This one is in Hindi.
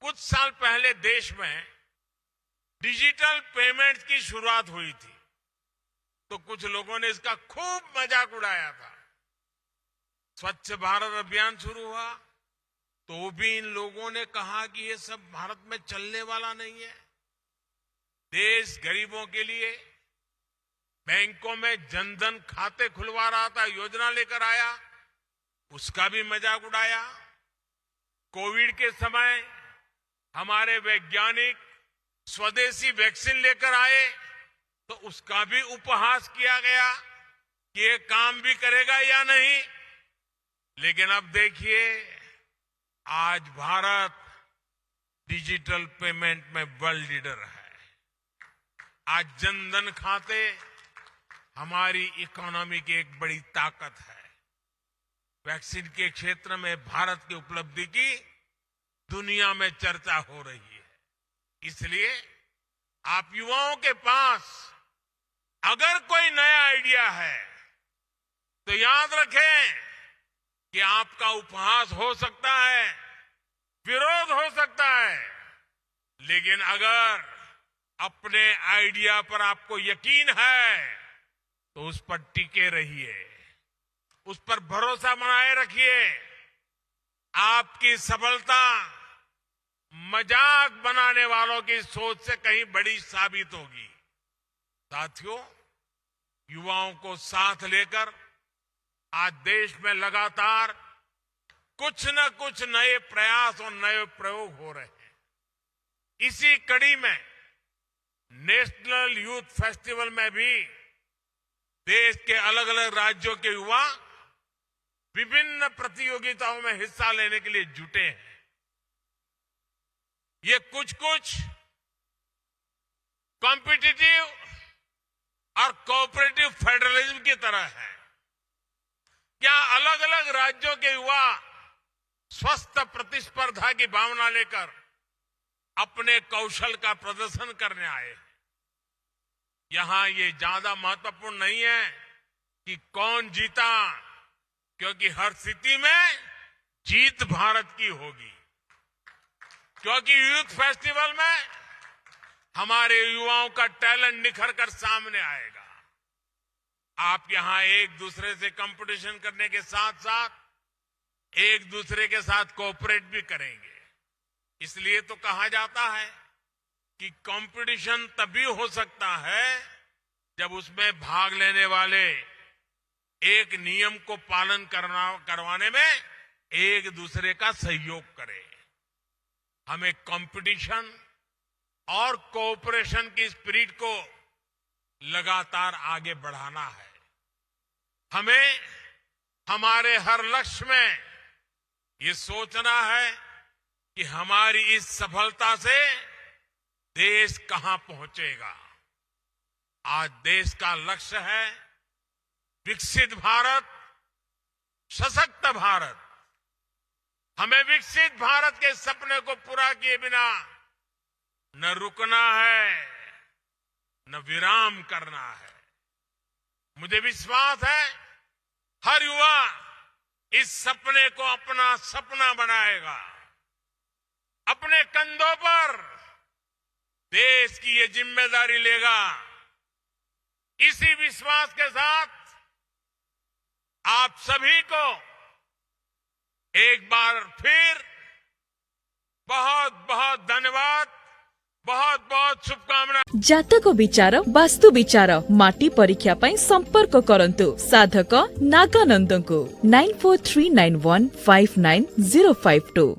कुछ साल पहले देश में डिजिटल पेमेंट की शुरुआत हुई थी, तो कुछ लोगों ने इसका खूब मजाक उड़ाया था। स्वच्छ भारत अभियान शुरू हुआ तो भी इन लोगों ने कहा कि ये सब भारत में चलने वाला नहीं है। देश गरीबों के लिए बैंकों में जनधन खाते खुलवा रहा था, योजना लेकर आया, उसका भी मजाक उड़ाया। कोविड के समय हमारे वैज्ञानिक स्वदेशी वैक्सीन लेकर आए तो उसका भी उपहास किया गया कि ये काम भी करेगा या नहीं। लेकिन अब देखिए, आज भारत डिजिटल पेमेंट में वर्ल्ड लीडर है। आज जनधन खाते हमारी इकोनॉमी की एक बड़ी ताकत है। वैक्सीन के क्षेत्र में भारत की उपलब्धि की दुनिया में चर्चा हो रही है। इसलिए आप युवाओं के पास अगर कोई नया आइडिया है तो याद रखें कि आपका उपहास हो सकता है, विरोध हो सकता है, लेकिन अगर अपने आइडिया पर आपको यकीन है तो उस पर टिके रहिए, उस पर भरोसा बनाए रखिए। आपकी सफलता मजाक बनाने वालों की सोच से कहीं बड़ी साबित होगी। साथियों, युवाओं को साथ लेकर आज देश में लगातार कुछ न कुछ नए प्रयास और नए प्रयोग हो रहे हैं। इसी कड़ी में नेशनल यूथ फेस्टिवल में भी देश के अलग अलग राज्यों के युवा विभिन्न प्रतियोगिताओं में हिस्सा लेने के लिए जुटे हैं। ये कुछ कॉम्पिटिटिव और कोऑपरेटिव फेडरलिज्म की तरह है। क्या अलग अलग राज्यों के युवा स्वस्थ प्रतिस्पर्धा की भावना लेकर अपने कौशल का प्रदर्शन करने आए हैं। यहां ये ज्यादा महत्वपूर्ण नहीं है कि कौन जीता, क्योंकि हर स्थिति में जीत भारत की होगी। क्योंकि यूथ फेस्टिवल में हमारे युवाओं का टैलेंट निखर कर सामने आएगा। आप यहां एक दूसरे से कंपटीशन करने के साथ साथ एक दूसरे के साथ कोऑपरेट भी करेंगे। इसलिए तो कहा जाता है कि कंपटीशन तभी हो सकता है जब उसमें भाग लेने वाले एक नियम को पालन करवाने में एक दूसरे का सहयोग करें। हमें कंपटीशन और कोऑपरेशन की स्पिरिट को लगातार आगे बढ़ाना है। हमें हमारे हर लक्ष्य में ये सोचना है कि हमारी इस सफलता से देश कहां पहुंचेगा। आज देश का लक्ष्य है विकसित भारत, सशक्त भारत। हमें विकसित भारत के सपने को पूरा किए बिना न रुकना है, न विराम करना है। मुझे विश्वास है हर युवा इस सपने को अपना सपना बनाएगा। अपने कंधों पर देश की ये जिम्मेदारी लेगा। इसी विश्वास के साथ आप सभी को एक बार फिर बहुत बहुत धन्यवाद, बहुत बहुत शुभकामना। जातक विचार, वास्तु विचार, माटी परीक्षा पई संपर्क करंतु साधक नागानंद को 9439159052।